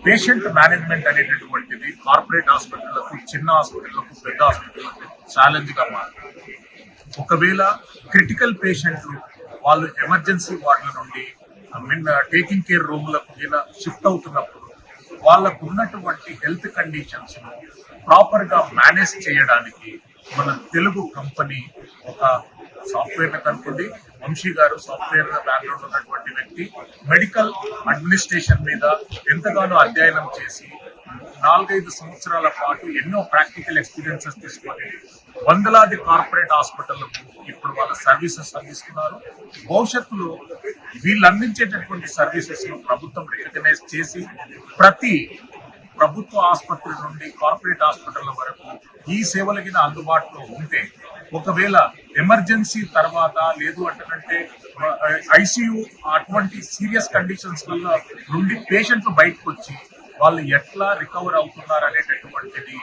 Patient management అనేటటువంటిది corporate హాస్పిటళ్లకు, చిన్న హాస్పిటళ్లకు, పెద్ద హాస్పిటళ్లకు ఛాలెంజ్ గా మారింది. ఒకవేళ క్రిటికల్ పేషెంట్లు వాళ్ళు ఎమర్జెన్సీ వార్డుల నుండి టేకింగ్ కేర్ రూమ్లకు షిఫ్ట్ అవుతున్నప్పుడు వాళ్ళకు ఉన్నటువంటి హెల్త్ కండిషన్స్ ప్రాపర్ గా మేనేజ్ చేయడానికి మన తెలుగు కంపెనీ ఒక సాఫ్ట్వేర్ కనుక్కుంది. వంశీ గారు సాఫ్ట్వేర్ బ్యాక్గ్రౌండ్ ఉన్నటువంటి వ్యక్తి, మెడికల్ అడ్మినిస్ట్రేషన్ మీద ఎంతగానో అధ్యయనం చేసి 4-5 సంవత్సరాల పాటు ఎన్నో ప్రాక్టికల్ ఎక్స్పీరియన్సెస్ తీసుకొని వందలాది కార్పొరేట్ హాస్పిటళ్లకు ఇప్పుడు వాళ్ళ సర్వీసెస్ అందిస్తున్నారు. భవిష్యత్తులో వీళ్ళు అందించేటటువంటి సర్వీసెస్ ను ప్రభుత్వం రికగ్నైజ్ చేసి ప్రతి ప్రభుత్వ ఆసుపత్రి నుండి కార్పొరేట్ హాస్పిటల్ వరకు ఈ సేవలకి అందుబాటులో ఉంటే, ఒకవేళ ఎమర్జెన్సీ తర్వాత లేదు అంటే ఐసీయూ అటువంటి సీరియస్ కండిషన్స్ వల్ల నుండి పేషెంట్లు బయటకు వచ్చి వాళ్ళు ఎట్లా రికవర్ అవుతున్నారు అనేటటువంటిది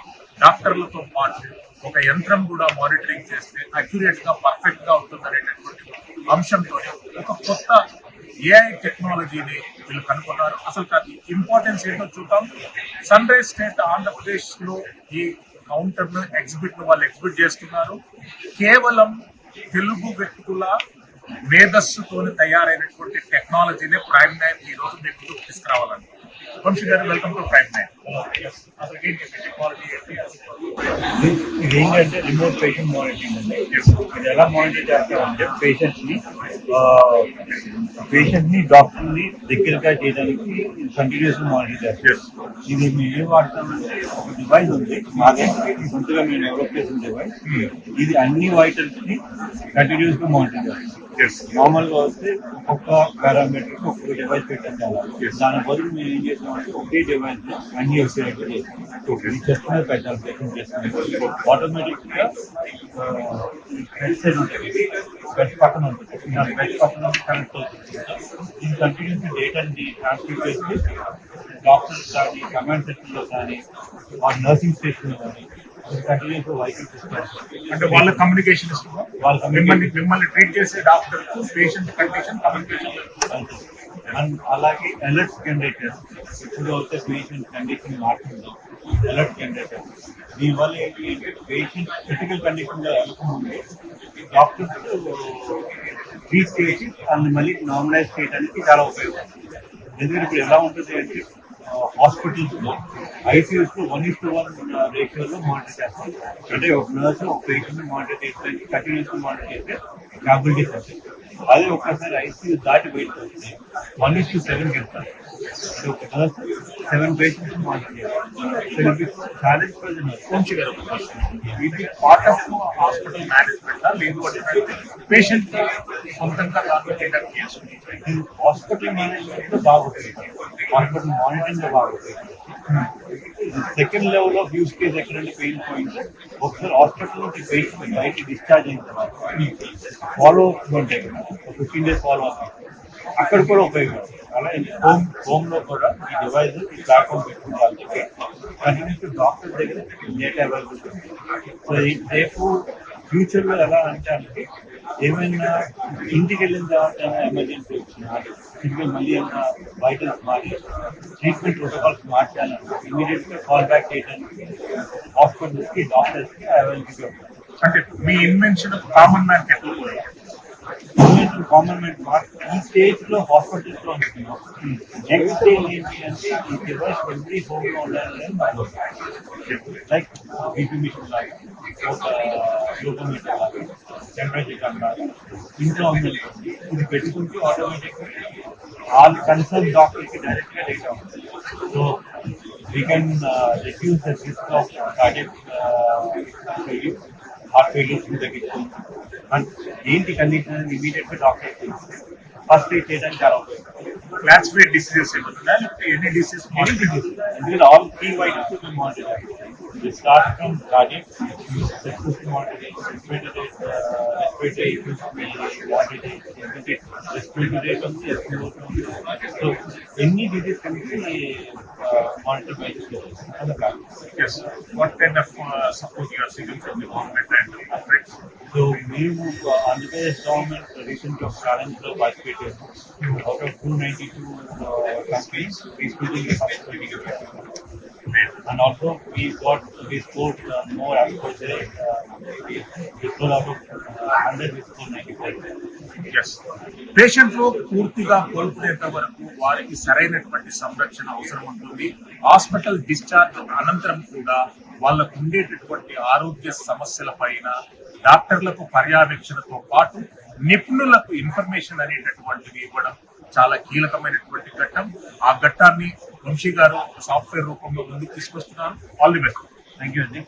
డాక్టర్లతో పాటు ఒక యంత్రం కూడా మానిటరింగ్ చేస్తే అక్యురేట్ గా పర్ఫెక్ట్ గా ఉంటుంది అనేటటువంటి అంశంతో ఒక కొత్త ఏఐ టెక్నాలజీని వీళ్ళు కనుక్కున్నారు. అసలు ఇంపార్టెన్స్ ఏంటో చూద్దాం. సన్ రైజ్ స్టేట్ ఆంధ్రప్రదేశ్ లో ఈ కౌంటర్ ను ఎగ్జిబిట్ ను వాళ్ళు ఎగ్జిబిట్ చేస్తున్నారు. కేవలం తెలుగు వ్యక్తుల మేధస్సుతో తయారైనటువంటి టెక్నాలజీనే ప్రైమ్ 9 ఈ రోజు మీకు తీసుకురావాలని. వంశీ గారు, వెల్కమ్ టు ప్రైమ్ 9. అసలు ఏంటి టెక్నాలజీ ఏంటి? ఇది ఏంటంటే రిమోట్ పేషెంట్ మానిటరింగ్ అండి. ఇది ఎలా మానిటర్ చేస్తామంటే పేషెంట్ ని డాక్టర్ ని దగ్గరగా చేయడానికి కంటిన్యూస్ మానిటర్ చేస్తాం. ఇది మేము ఏం వాడతామంటే ఒక డివైస్ ఉంది మాదే, సొంతగా మేము డెవలప్ చేసిన డివైస్. ఇది అన్ని వైటల్స్ ని కంటిన్యూస్ గా మానిటర్ చేస్తాం. నార్మల్ గా వస్తే ఒక్కొక్క పారామీటర్ ఒక్కొక్క డివైస్ పెట్టాం కదా, దాని బదులు మేము ఏం చేస్తామంటే ఒకే డివైస్ లో అన్ని వచ్చేటట్టు చేస్తాం. చెప్తున్నారు పెట్టాలి, పేషెంట్ చేస్తున్నాం ఆటోమేటిక్ గా హెడ్సెట్ ఉంటుంది, బెడ్ పక్కన ఉంటుంది, బెడ్ పక్కన కనెక్ట్ అవుతుంది. ఈ కంటిన్యూస్ డేటాని ట్రాన్స్ఫర్ చేసి డాక్టర్స్ కానీ కమాండ్ సెంటర్ లో కానీ నర్సింగ్ స్టేషన్ లో కానీ కంటిన్యూస్ వైద్యం చేస్తారు. అంటే వాళ్ళ కమ్యూనికేషన్ ఇస్తున్నారు, మిమ్మల్ని ట్రీట్ చేసే doctor patient condition communication. And అలాగే అలర్ట్స్ జనరేటర్, ఇప్పుడు అయితే పేషెంట్ కండిషన్ మారుతుంది, అలర్ట్ జనరేటర్. దీనివల్ల ఏంటి అంటే పేషెంట్ క్రిటికల్ కండిషన్ లో వెళ్ళకముందే డాక్టర్స్ ట్రీట్ చేసి దాన్ని మళ్ళీ నార్మలైజ్ చేయడానికి చాలా ఉపయోగపడుతుంది. ఎందుకంటే ఇప్పుడు ఎలా ఉంటుంది అంటే హాస్పిటల్స్ లో ఐసీయూస్ లో 1:1 రేషియోలో మానిటర్ చేస్తాం. అంటే ఒక నర్స్ ఒక పేషెంట్ మానిటర్ చేయడానికి కంటిన్యూస్ గా మానిటర్ చేస్తే క్యాబిలిటీస్ వస్తాయి. అదే ఒక్కసారి ఐసీయూ దాటి బయటకు వస్తే 1:7 వెళ్తారు. అంటే ఒక నర్స్ 7 పేషెంట్స్ మానిటర్ చేయాలి. ఛాలెంజ్ వంశీ గారు, ఇది పార్ట్ ఆఫ్ హాస్పిటల్ మేనేజ్మెంట్ లేదు అంటే పేషెంట్ సొంతంగా హాస్పిటల్ మేనేజ్మెంట్ లో బాగుంటుంది, హాస్పిటల్ మానిటరింగ్ లో బాగుంటుంది. Second level of use case ఎక్కడంటే పెయిన్ పాయింట్, ఒకసారి హాస్పిటల్ నుంచి పేషెంట్ బయట డిశ్చార్జ్ అయిన తర్వాత ఫాలో అప్ ఉంటాయి కదా, 15 days ఫాలో అప్, అక్కడ కూడా ఉపయోగపడుతుంది. అలాగే హోమ్ లో కూడా ఈ డివైస్ ఈ ప్లాట్ఫామ్ పెట్టుకుంటే కంటిన్యూస్ డాక్టర్ దగ్గర డేటా అవైలబుల్. సో రేపు ఫ్యూచర్ లో ఎలా అంటే ఏమైనా ఇంటికి వెళ్ళిన తర్వాత ఎమర్జెన్సీ వచ్చినా ఇంటికి మళ్ళీ ఏమైనా వైటల్స్ మారి ట్రీట్మెంట్ ప్రోటోకాల్స్ మార్చాలంటే ఇమీడియట్ గా కాల్ బ్యాక్ చేయడానికి హాస్పిటల్స్ కి డాక్టర్స్ కి అవైలబుల్ ఉంటుంది. అంటే మీ ఇన్వెన్షన్ కామన్ మ్యాన్ ఎట్లా కామన్ మ్యాన్ ఈ స్టేజ్ లో హాస్పిటల్స్ లో ఉంటున్నాం. నెక్స్ట్ స్టేజ్ ఏంటి అంటే ఈ డివైస్ ఎవ్రీ హోమ్ లో ఉండాలని లైక్ బీపీ మిషన్ లాగా, ఒక గ్లూకోమీటర్ లాగా, టెంపరేచర్ లాగా ఇంట్లో ఉందనుకోండి, ఇది పెట్టుకుంటే ఆటోమేటిక్ ఆ కన్సర్న్ డాక్టర్ కి డైరెక్ట్ గా డేటా ఉంటుంది. So we can reduce the risk of cardiac heart failures తగ్గించుకోవచ్చు. అండ్ ఏంటి కండిషన్ అనేది ఇమీడియట్ గా డాక్టర్ ఫస్ట్ ఎయిడ్ చేయడానికి చాలా ఉపయోగపడుతుంది. క్లాసిఫైడ్ డిసీజెస్ ఏమవుతుందా, లేకపోతే ఎనీ డిసీజ్? ఎందుకంటే all key vitals monitor It starts from cardiac, respiratory monitoring, respiratory issues, monitoring, respiratory rate on the SpO2. So any disease can be monitored by this on the platform. Yes. What kind of support you are seeking from the government and the corporates? So we Andhra Pradesh government recently challenged participated out of 292 companies, we stood in the first 20. And also we scored more after we scored out of 100 we scored 95. Yes పేషెంట్లు పూర్తిగా కోలుకునేంత వరకు వారికి సరైనటువంటి సంరక్షణ అవసరం ఉంటుంది. Hospital discharge అనంతరం కూడా వాళ్ళకు ఉండేటటువంటి ఆరోగ్య సమస్యల పైన డాక్టర్లకు పర్యవేక్షణతో పాటు నిపుణులకు ఇన్ఫర్మేషన్ అనేటటువంటిది ఇవ్వడం చాలా కీలకమైనటువంటి ఘట్టం. ఆ ఘట్టాన్ని వంశీ గారు సాఫ్ట్వేర్ రూపంలో ముందుకు తీసుకొస్తున్నారు. All the best. Thank you, Andy.